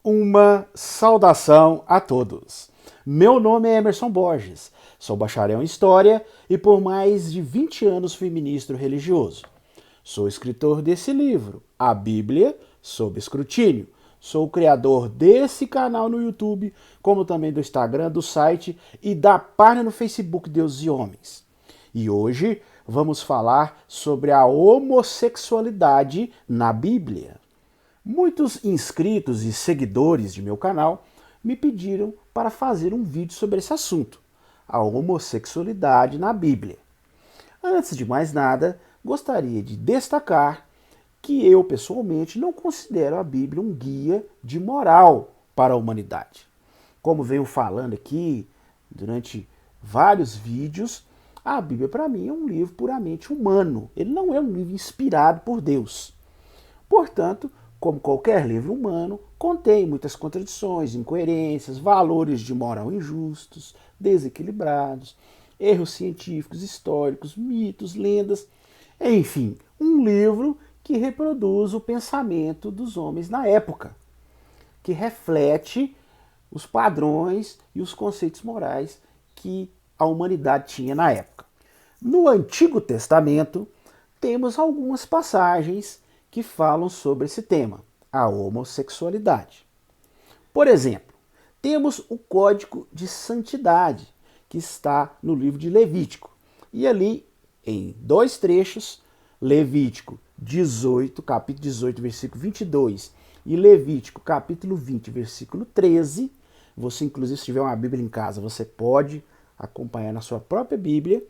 Uma saudação a todos. Meu nome é Emerson Borges, sou bacharel em História e por mais de 20 anos fui ministro religioso. Sou escritor desse livro, A Bíblia sob Escrutínio. Sou o criador desse canal no YouTube, como também do Instagram, do site e da página no Facebook Deus e Homens. E hoje vamos falar sobre a homossexualidade na Bíblia. Muitos inscritos e seguidores de meu canal me pediram para fazer um vídeo sobre esse assunto, a homossexualidade na Bíblia. Antes de mais nada, gostaria de destacar que eu, pessoalmente, não considero a Bíblia um guia de moral para a humanidade. Como venho falando aqui durante vários vídeos, a Bíblia para mim é um livro puramente humano. Ele não é um livro inspirado por Deus. Portanto, como qualquer livro humano, contém muitas contradições, incoerências, valores de moral injustos, desequilibrados, erros científicos, históricos, mitos, lendas, enfim, um livro que reproduz o pensamento dos homens na época, que reflete os padrões e os conceitos morais que a humanidade tinha na época. No Antigo Testamento, temos algumas passagens que falam sobre esse tema, a homossexualidade. Por exemplo, temos o Código de Santidade, que está no livro de Levítico. E ali, em dois trechos, Levítico 18, capítulo 18, versículo 22, e Levítico capítulo 20, versículo 13, você inclusive se tiver uma Bíblia em casa, você pode acompanhar na sua própria Bíblia.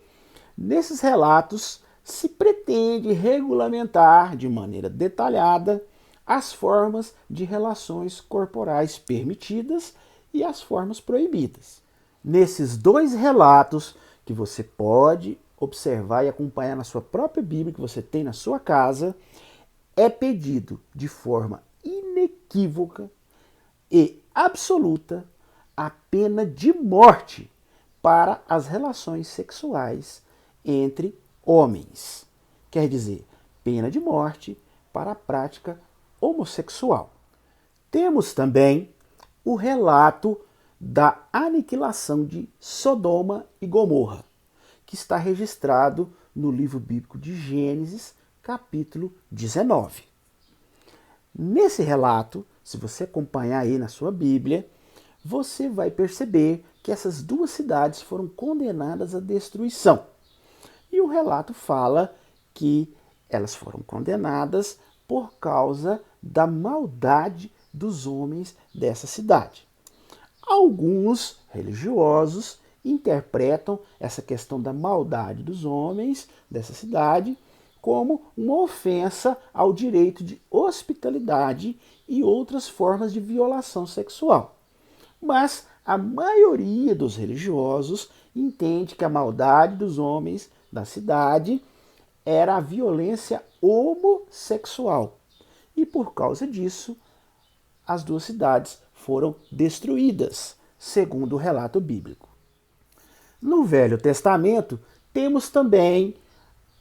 Nesses relatos, se pretende regulamentar de maneira detalhada as formas de relações corporais permitidas e as formas proibidas. Nesses dois relatos, que você pode observar e acompanhar na sua própria Bíblia, que você tem na sua casa, é pedido de forma inequívoca e absoluta a pena de morte para as relações sexuais entre homens. Quer dizer, pena de morte para a prática homossexual. Temos também o relato da aniquilação de Sodoma e Gomorra, que está registrado no livro bíblico de Gênesis, capítulo 19. Nesse relato, se você acompanhar aí na sua Bíblia, você vai perceber que essas duas cidades foram condenadas à destruição. E o relato fala que elas foram condenadas por causa da maldade dos homens dessa cidade. Alguns religiosos interpretam essa questão da maldade dos homens dessa cidade como uma ofensa ao direito de hospitalidade e outras formas de violação sexual. Mas a maioria dos religiosos entende que a maldade dos homens da cidade era a violência homossexual. E por causa disso, as duas cidades foram destruídas, segundo o relato bíblico. No Velho Testamento, temos também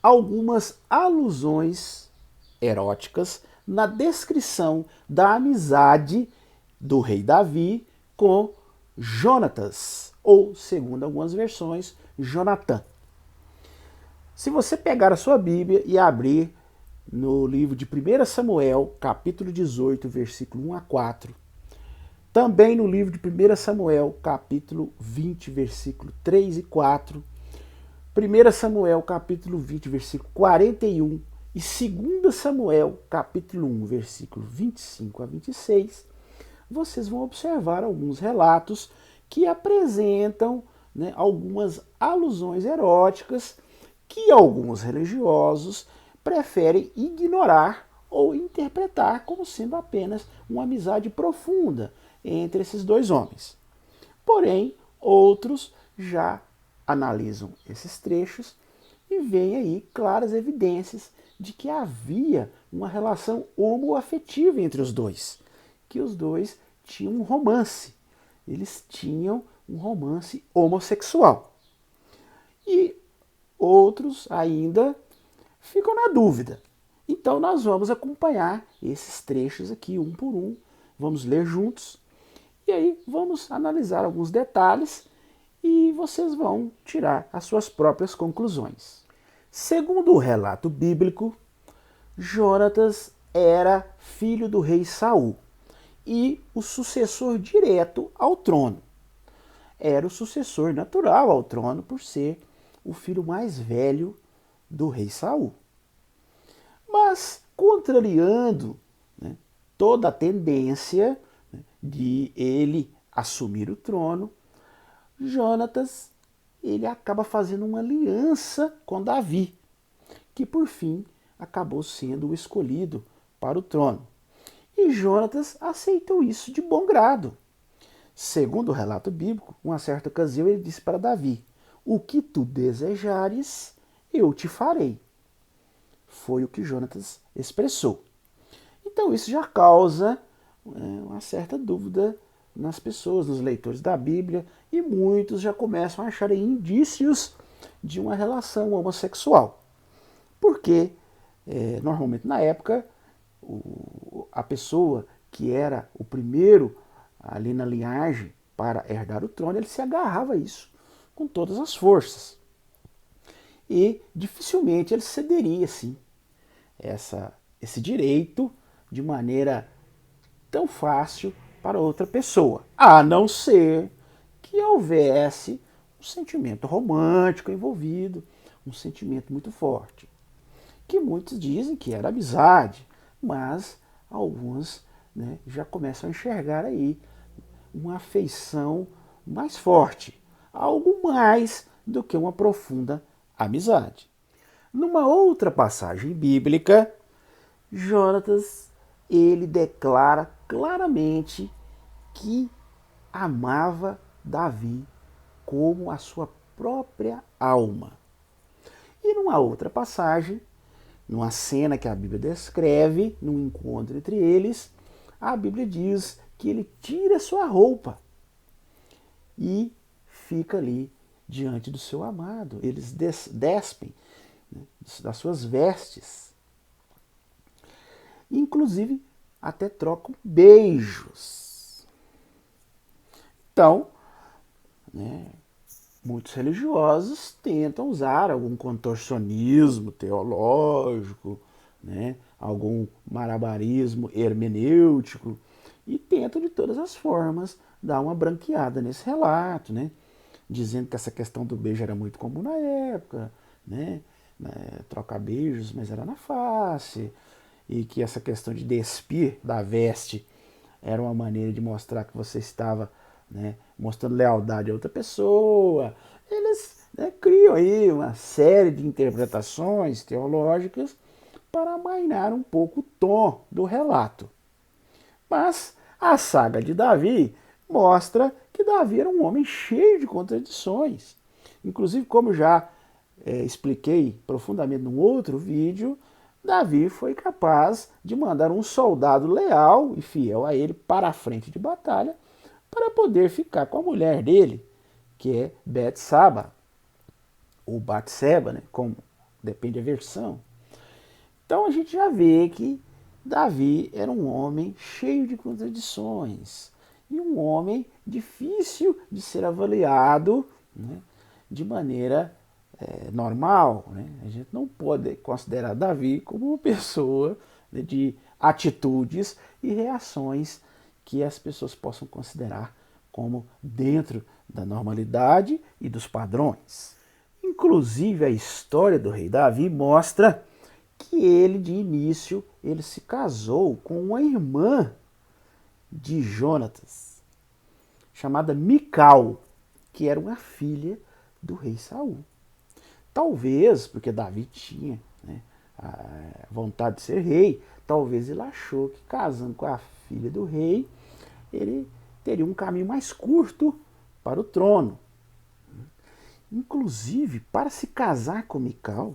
algumas alusões eróticas na descrição da amizade do rei Davi com Jonatas, ou, segundo algumas versões, Jonatã. Se você pegar a sua Bíblia e abrir no livro de 1 Samuel, capítulo 18, versículo 1 a 4, também no livro de 1 Samuel, capítulo 20, versículo 3 e 4, 1 Samuel, capítulo 20, versículo 41 e 2 Samuel, capítulo 1, versículo 25 a 26, vocês vão observar alguns relatos que apresentam, algumas alusões eróticas que alguns religiosos preferem ignorar ou interpretar como sendo apenas uma amizade profunda entre esses dois homens. Porém, outros já analisam esses trechos e veem aí claras evidências de que havia uma relação homoafetiva entre os dois, que os dois tinham um romance, eles tinham um romance homossexual. E outros ainda ficam na dúvida. Então nós vamos acompanhar esses trechos aqui um por um. vamos ler juntos e aí vamos analisar alguns detalhes e vocês vão tirar as suas próprias conclusões. Segundo o relato bíblico, Jonatas era filho do rei Saul e o sucessor direto ao trono. Era o sucessor natural ao trono por ser o filho mais velho do rei Saul. Mas, contrariando, né, toda a tendência, né, de ele assumir o trono, Jonatas ele acaba fazendo uma aliança com Davi, que por fim acabou sendo o escolhido para o trono. E Jonatas aceitou isso de bom grado. Segundo o relato bíblico, uma certa ocasião ele disse para Davi: "O que tu desejares, eu te farei." Foi o que Jonatas expressou. Então isso já causa uma certa dúvida nas pessoas, nos leitores da Bíblia, e muitos já começam a achar indícios de uma relação homossexual. Porque, normalmente na época, a pessoa que era o primeiro ali na linhagem para herdar o trono, ele se agarrava a isso com todas as forças. E dificilmente ele cederia, assim, esse direito de maneira tão fácil para outra pessoa, a não ser que houvesse um sentimento romântico envolvido, um sentimento muito forte, que muitos dizem que era amizade, mas alguns, né, já começam a enxergar aí uma afeição mais forte, algo mais do que uma profunda amizade. Numa outra passagem bíblica, Jonatas ele declara claramente que amava Davi como a sua própria alma. E numa outra passagem, numa cena que a Bíblia descreve, num encontro entre eles, a Bíblia diz que ele tira sua roupa e fica ali diante do seu amado. Eles despem, né, das suas vestes. Inclusive, até trocam beijos. Então, né, muitos religiosos tentam usar algum contorcionismo teológico, né, algum malabarismo hermenêutico, e tentam de todas as formas dar uma branqueada nesse relato, né, dizendo que essa questão do beijo era muito comum na época, né, trocar beijos, mas era na face, e que essa questão de despir da veste era uma maneira de mostrar que você estava, né, mostrando lealdade a outra pessoa. Eles, né, criam aí uma série de interpretações teológicas para amainar um pouco o tom do relato. Mas a saga de Davi mostra que Davi era um homem cheio de contradições. Inclusive, como já expliquei profundamente num outro vídeo, Davi foi capaz de mandar um soldado leal e fiel a ele para a frente de batalha para poder ficar com a mulher dele, que é Betsaba, ou Batseba, né, como depende da versão. Então a gente já vê que Davi era um homem cheio de contradições e um homem difícil de ser avaliado, né, de maneira normal. Né? A gente não pode considerar Davi como uma pessoa, né, de atitudes e reações que as pessoas possam considerar como dentro da normalidade e dos padrões. Inclusive a história do rei Davi mostra que ele de início ele se casou com uma irmã de Jonatas, chamada Mical, que era uma filha do rei Saul. Talvez, porque Davi tinha, né, a vontade de ser rei, talvez ele achou que casando com a filha do rei, ele teria um caminho mais curto para o trono. Inclusive, para se casar com Mical,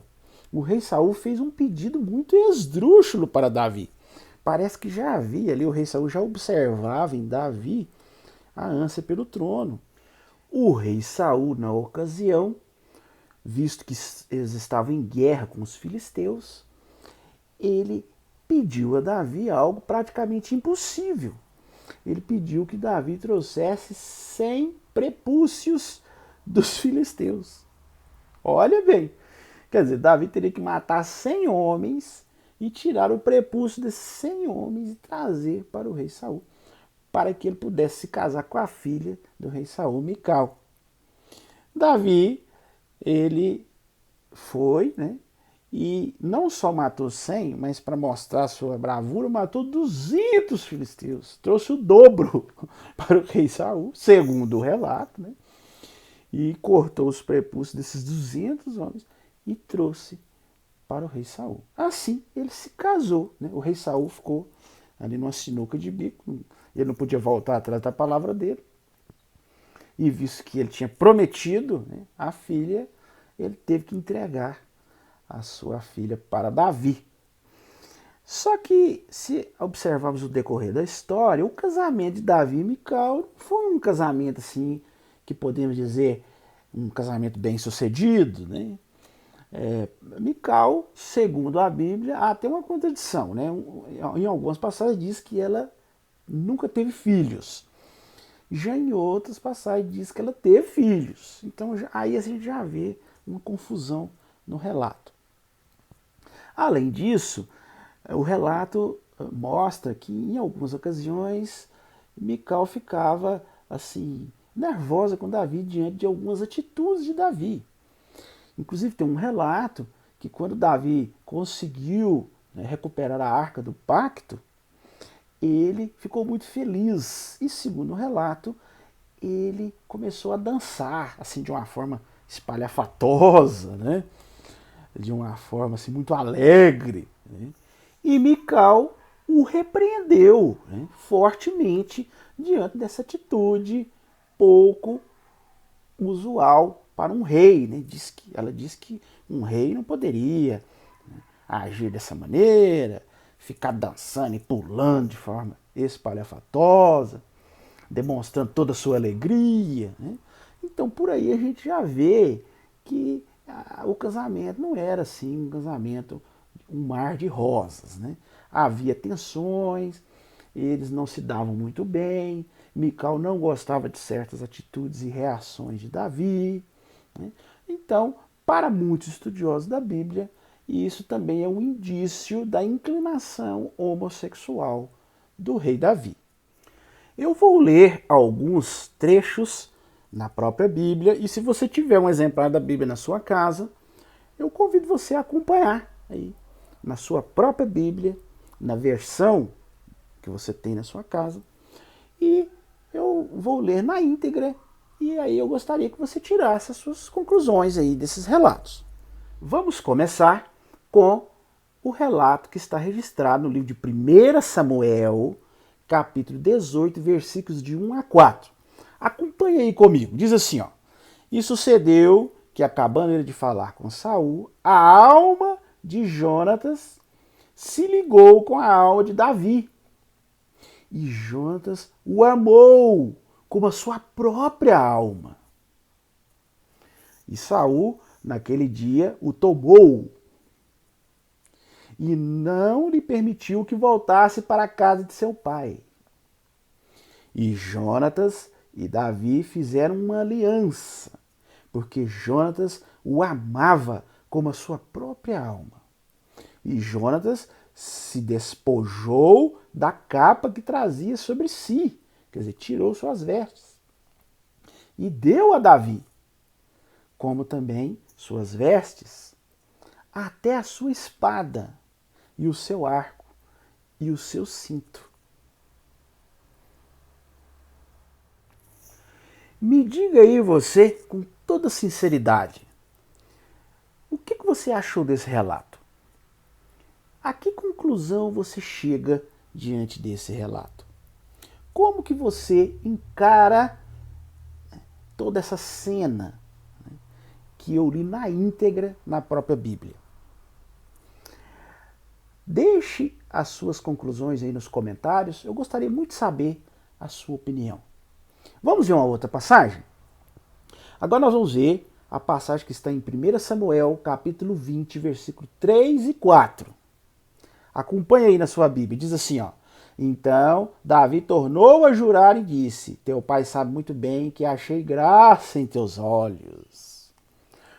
o rei Saul fez um pedido muito esdrúxulo para Davi. Parece que já havia ali, o rei Saul já observava em Davi a ânsia pelo trono. O rei Saul, na ocasião, visto que eles estavam em guerra com os filisteus, ele pediu a Davi algo praticamente impossível. ele pediu que Davi trouxesse 100 prepúcios dos filisteus. Olha bem, quer dizer, Davi teria que matar 100 homens e tirar o prepúcio desses 100 homens e trazer para o rei Saul, para que ele pudesse se casar com a filha do rei Saul, Mical. Davi, ele foi, né? E não só matou 100, mas para mostrar sua bravura, matou 200 filisteus. Trouxe o dobro para o rei Saul, segundo o relato, né? E cortou os prepúcios desses 200 homens e trouxe para o rei Saul. Assim, ele se casou, né? O rei Saul ficou ali numa sinuca de bico, ele não podia voltar atrás da palavra dele. E visto que ele tinha prometido, né, a filha, ele teve que entregar a sua filha para Davi. Só que, se observarmos o decorrer da história, o casamento de Davi e Mical não foi um casamento assim, que podemos dizer, um casamento bem sucedido, né? Mical, segundo a Bíblia, há até uma contradição, né? Em algumas passagens diz que ela nunca teve filhos. Já em outras passagens diz que ela teve filhos. Então aí a gente já vê uma confusão no relato. Além disso, o relato mostra que em algumas ocasiões Mical ficava assim nervosa com Davi diante de algumas atitudes de Davi. Inclusive tem um relato que quando Davi conseguiu, né, recuperar a Arca do Pacto, ele ficou muito feliz e, segundo o relato, ele começou a dançar assim de uma forma espalhafatosa, né? De uma forma assim, muito alegre, né? E Mical o repreendeu, né, fortemente diante dessa atitude pouco usual para um rei, né? Ela diz que um rei não poderia, né, agir dessa maneira, ficar dançando e pulando de forma espalhafatosa, demonstrando toda a sua alegria, né? Então por aí a gente já vê que o casamento não era assim um casamento, um mar de rosas, né? Havia tensões, eles não se davam muito bem, Mical não gostava de certas atitudes e reações de Davi, né? Então, para muitos estudiosos da Bíblia, isso também é um indício da inclinação homossexual do rei Davi. Eu vou ler alguns trechos na própria Bíblia, e se você tiver um exemplar da Bíblia na sua casa, eu convido você a acompanhar aí na sua própria Bíblia, na versão que você tem na sua casa, e eu vou ler na íntegra, e aí eu gostaria que você tirasse as suas conclusões aí desses relatos. Vamos começar com o relato que está registrado no livro de 1 Samuel, capítulo 18, versículos de 1 a 4. Acompanhe aí comigo. Diz assim, ó: E sucedeu que, acabando ele de falar com Saul, a alma de Jonatas se ligou com a alma de Davi. E Jonatas o amou como a sua própria alma. E Saul, naquele dia, o tomou e não lhe permitiu que voltasse para a casa de seu pai. E Jonatas e Davi fizeram uma aliança, porque Jonatas o amava como a sua própria alma. E Jonatas se despojou da capa que trazia sobre si, quer dizer, tirou suas vestes, e deu a Davi, como também suas vestes, até a sua espada, e o seu arco, e o seu cinto. Me diga aí você, com toda sinceridade, o que você achou desse relato? A que conclusão você chega diante desse relato? Como que você encara toda essa cena, né, que eu li na íntegra na própria Bíblia? Deixe as suas conclusões aí nos comentários, eu gostaria muito de saber a sua opinião. Vamos ver uma outra passagem? Agora nós vamos ver a passagem que está em 1 Samuel, capítulo 20, versículo 3 e 4. Acompanhe aí na sua Bíblia, diz assim, ó: Então Davi tornou a jurar e disse: Teu pai sabe muito bem que achei graça em teus olhos.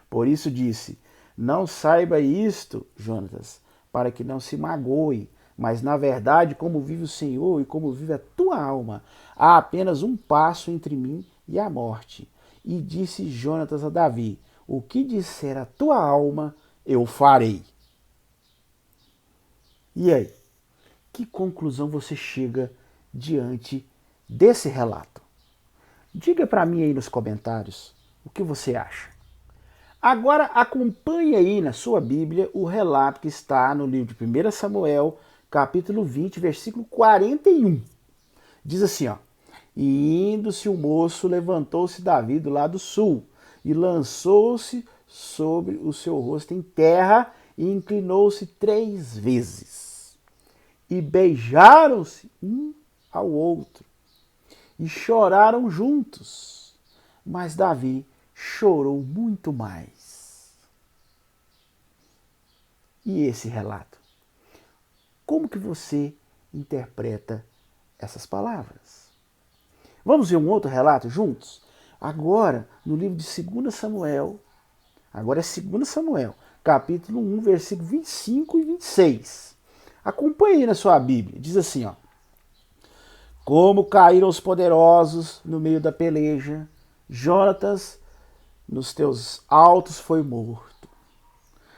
Por isso disse: Não saiba isto, Jonatas, para que não se magoe. Mas na verdade, como vive o Senhor e como vive a tua alma, há apenas um passo entre mim e a morte. E disse Jonatas a Davi: O que disser a tua alma, eu farei. E aí? Que conclusão você chega diante desse relato? Diga para mim aí nos comentários o que você acha. Agora acompanhe aí na sua Bíblia o relato que está no livro de 1 Samuel, capítulo 20, versículo 41. Diz assim, ó: E indo-se o moço, levantou-se Davi do lado sul, e lançou-se sobre o seu rosto em terra, e inclinou-se 3 vezes. E beijaram-se um ao outro, e choraram juntos. Mas Davi chorou muito mais. E esse relato? Como que você interpreta essas palavras? Vamos ver um outro relato juntos? Agora, no livro de 2 Samuel, agora é 2 Samuel, capítulo 1, versículo 25 e 26. Acompanhe aí na sua Bíblia. Diz assim, ó: Como caíram os poderosos no meio da peleja, Jonatas nos teus altos foi morto.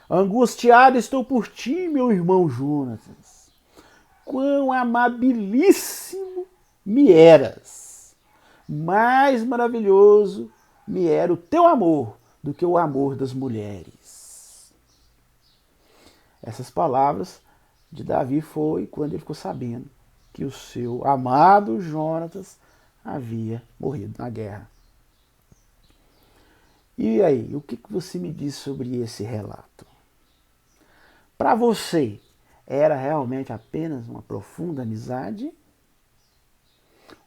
Angustiado estou por ti, meu irmão Jonatas. Quão amabilíssimo me eras. Mais maravilhoso me era o teu amor do que o amor das mulheres. Essas palavras de Davi foi quando ele ficou sabendo que o seu amado Jonatas havia morrido na guerra. E aí, o que você me diz sobre esse relato? Para você, era realmente apenas uma profunda amizade?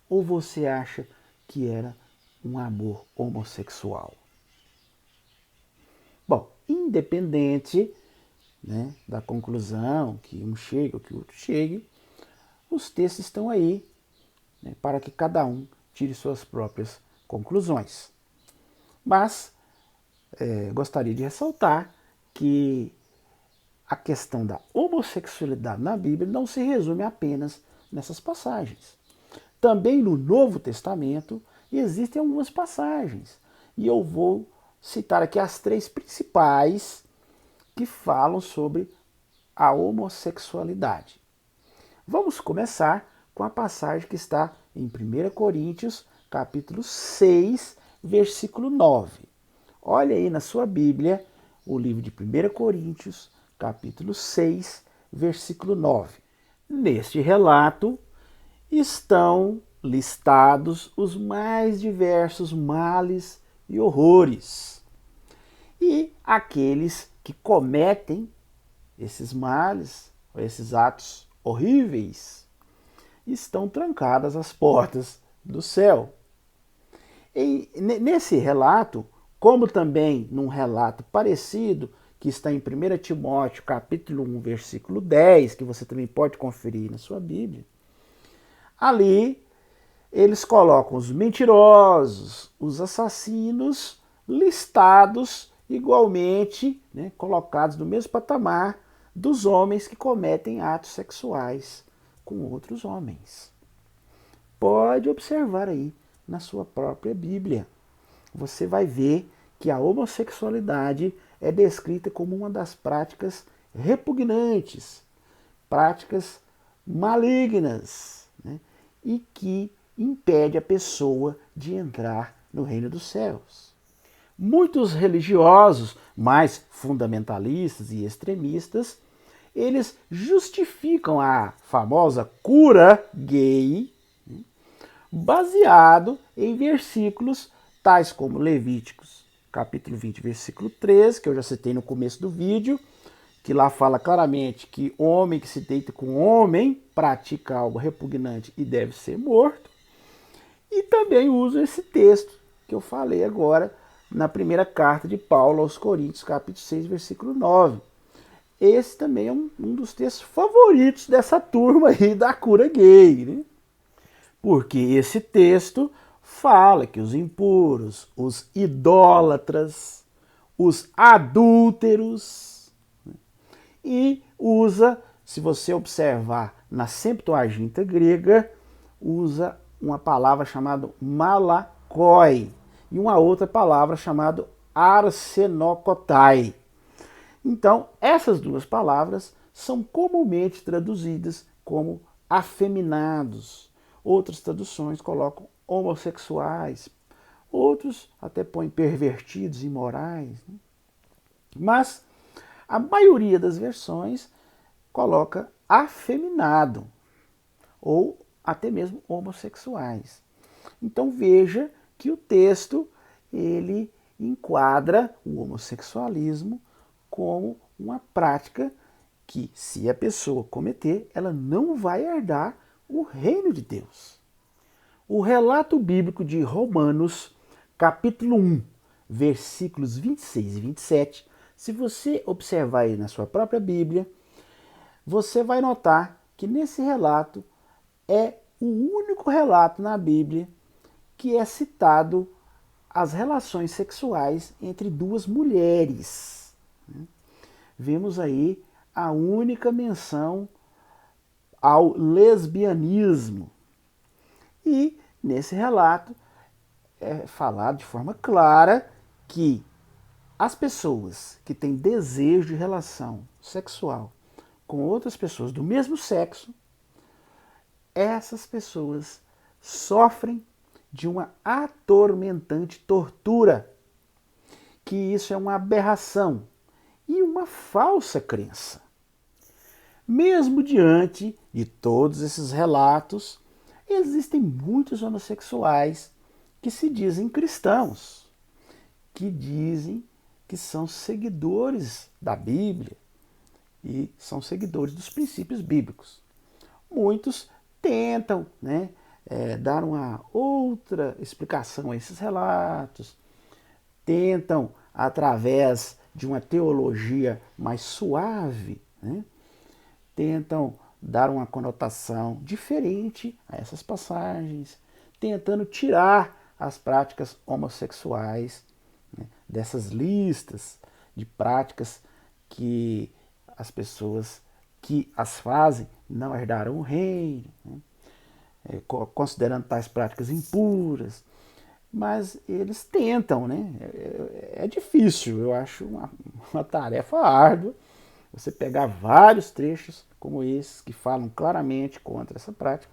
Ou você acha que era um amor homossexual? Bom, independente, né, da conclusão que um chega ou que o outro chegue, os textos estão aí, né, para que cada um tire suas próprias conclusões. Mas gostaria de ressaltar que a questão da homossexualidade na Bíblia não se resume apenas nessas passagens. Também no Novo Testamento existem algumas passagens, e eu vou citar aqui as 3 principais que falam sobre a homossexualidade. Vamos começar com a passagem que está em 1 Coríntios, capítulo 6, versículo 9. Olha aí na sua Bíblia o livro de 1 Coríntios, capítulo 6, versículo 9. Neste relato estão listados os mais diversos males e horrores. E aqueles que cometem esses males, esses atos horríveis, estão trancadas as portas do céu. E nesse relato, como também num relato parecido, que está em 1 Timóteo, capítulo 1, versículo 10, que você também pode conferir na sua Bíblia, ali eles colocam os mentirosos, os assassinos, listados igualmente, né, colocados no mesmo patamar dos homens que cometem atos sexuais com outros homens. Pode observar aí na sua própria Bíblia. Você vai ver que a homossexualidade é descrita como uma das práticas repugnantes, práticas malignas, né, e que impede a pessoa de entrar no reino dos céus. Muitos religiosos, mais fundamentalistas e extremistas, eles justificam a famosa cura gay baseado em versículos tais como Levíticos, capítulo 20, versículo 13, que eu já citei no começo do vídeo, que lá fala claramente que homem que se deita com homem pratica algo repugnante e deve ser morto. E também uso esse texto que eu falei agora na primeira carta de Paulo aos Coríntios, capítulo 6, versículo 9. esse também é um dos textos favoritos dessa turma aí da cura gay, né? Porque esse texto fala que os impuros, os idólatras, os adúlteros, e usa, se você observar na Septuaginta grega, usa uma palavra chamada malakoi e uma outra palavra chamada arsenokotai. Então, essas duas palavras são comumente traduzidas como afeminados. Outras traduções colocam homossexuais, outros até põem pervertidos, imorais. Né? Mas a maioria das versões coloca afeminado ou até mesmo homossexuais. Então veja que o texto ele enquadra o homossexualismo como uma prática que, se a pessoa cometer, ela não vai herdar o reino de Deus. O relato bíblico de Romanos, capítulo 1, versículos 26 e 27, se você observar aí na sua própria Bíblia, você vai notar que nesse relato é o único relato na Bíblia que é citado as relações sexuais entre duas mulheres. Vemos aí a única menção ao lesbianismo. E nesse relato é falado de forma clara que as pessoas que têm desejo de relação sexual com outras pessoas do mesmo sexo, essas pessoas sofrem de uma atormentante tortura, que isso é uma aberração e uma falsa crença. Mesmo diante de todos esses relatos, existem muitos homossexuais que se dizem cristãos, que dizem que são seguidores da Bíblia e são seguidores dos princípios bíblicos. Muitos tentam, dar uma outra explicação a esses relatos, tentam, através de uma teologia mais suave, tentam dar uma conotação diferente a essas passagens, tentando tirar as práticas homossexuais dessas listas de práticas que as pessoas que as fazem não herdarão o reino, considerando tais práticas impuras. Mas eles tentam, É difícil, eu acho uma tarefa árdua você pegar vários trechos como esses que falam claramente contra essa prática,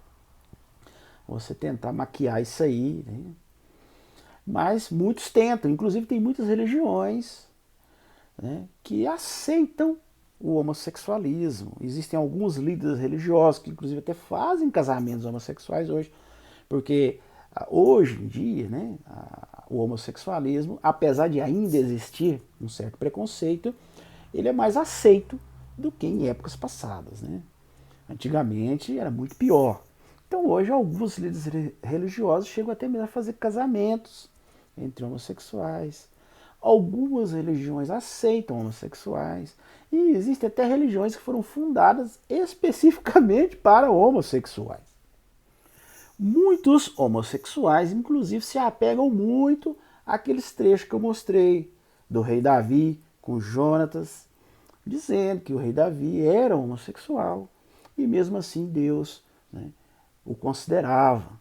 você tentar maquiar isso aí, Mas muitos tentam, inclusive tem muitas religiões que aceitam o homossexualismo. Existem alguns líderes religiosos que inclusive até fazem casamentos homossexuais hoje, porque hoje em dia, o homossexualismo, apesar de ainda existir um certo preconceito, ele é mais aceito do que em épocas passadas. Antigamente era muito pior. Então hoje alguns líderes religiosos chegam até mesmo a fazer casamentos entre homossexuais. Algumas religiões aceitam homossexuais. E existem até religiões que foram fundadas especificamente para homossexuais. Muitos homossexuais, inclusive, se apegam muito àqueles trechos que eu mostrei do rei Davi com Jonatas, dizendo que o rei Davi era homossexual e mesmo assim Deus o considerava.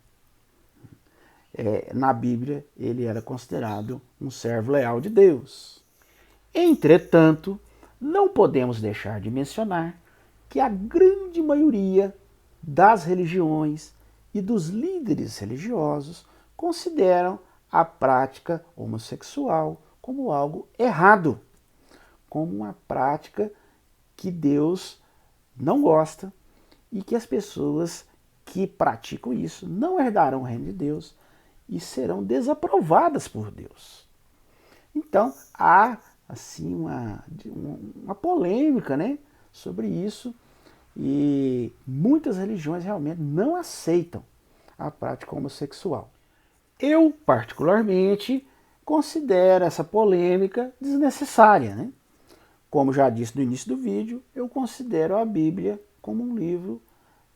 Na Bíblia, ele era considerado um servo leal de Deus. Entretanto, não podemos deixar de mencionar que a grande maioria das religiões e dos líderes religiosos consideram a prática homossexual como algo errado, como uma prática que Deus não gosta e que as pessoas que praticam isso não herdarão o reino de Deus e serão desaprovadas por Deus. Então, há assim uma polêmica sobre isso e muitas religiões realmente não aceitam a prática homossexual. Eu, particularmente, considero essa polêmica desnecessária, Como já disse no início do vídeo, eu considero a Bíblia como um livro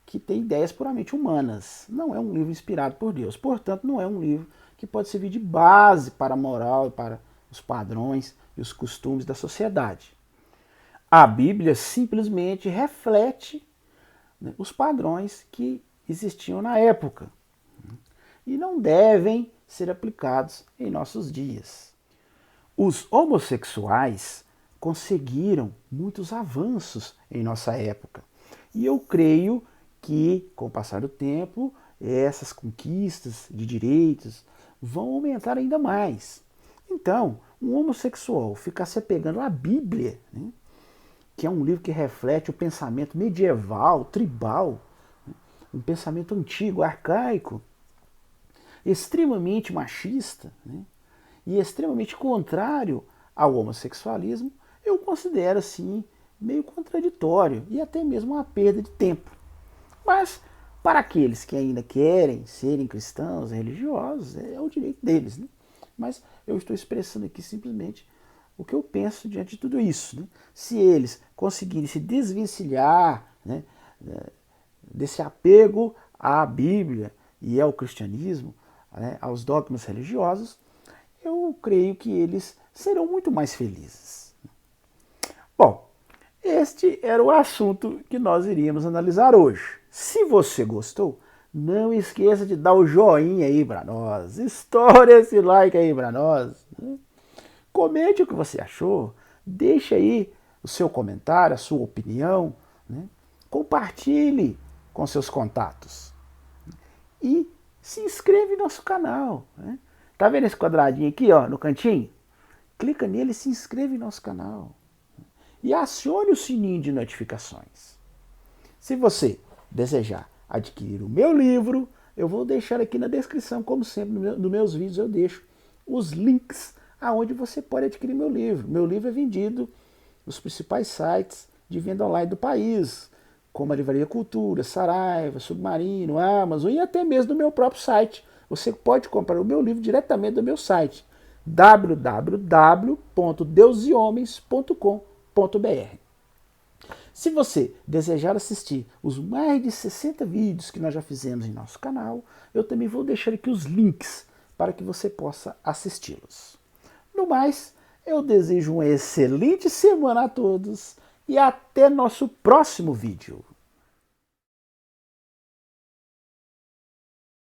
que tem ideias puramente humanas. Não é um livro inspirado por Deus. Portanto, não é um livro que pode servir de base para a moral e para os padrões e os costumes da sociedade. A Bíblia simplesmente reflete, né, os padrões que existiam na época e não devem ser aplicados em nossos dias. Os homossexuais conseguiram muitos avanços em nossa época. E eu creio que, com o passar do tempo, essas conquistas de direitos vão aumentar ainda mais. Então, um homossexual ficar se apegando à Bíblia, né, que é um livro que reflete o pensamento medieval, tribal, né, um pensamento antigo, arcaico, extremamente machista, né, e extremamente contrário ao homossexualismo, eu considero assim meio contraditório e até mesmo uma perda de tempo. Mas para aqueles que ainda querem serem cristãos, religiosos, é o direito deles, né? Mas eu estou expressando aqui simplesmente o que eu penso diante de tudo isso, né? Se eles conseguirem se desvencilhar, né, desse apego à Bíblia e ao cristianismo, né, aos dogmas religiosos, eu creio que eles serão muito mais felizes. Bom, este era o assunto que nós iríamos analisar hoje. Se você gostou, não esqueça de dar o joinha aí para nós, estoure esse like aí para nós, né? Comente o que você achou, deixe aí o seu comentário, a sua opinião, né? Compartilhe com seus contatos e se inscreva em nosso canal, né? Tá vendo esse quadradinho aqui, ó, no cantinho? Clica nele e se inscreva em nosso canal. E acione o sininho de notificações. Se você desejar adquirir o meu livro, eu vou deixar aqui na descrição, como sempre, nos meus vídeos eu deixo os links aonde você pode adquirir meu livro. Meu livro é vendido nos principais sites de venda online do país, como a Livraria Cultura, Saraiva, Submarino, Amazon e até mesmo no meu próprio site. Você pode comprar o meu livro diretamente do meu site, www.deushomens.com.br. Se você desejar assistir os mais de 60 vídeos que nós já fizemos em nosso canal, eu também vou deixar aqui os links para que você possa assisti-los. No mais, eu desejo uma excelente semana a todos e até nosso próximo vídeo.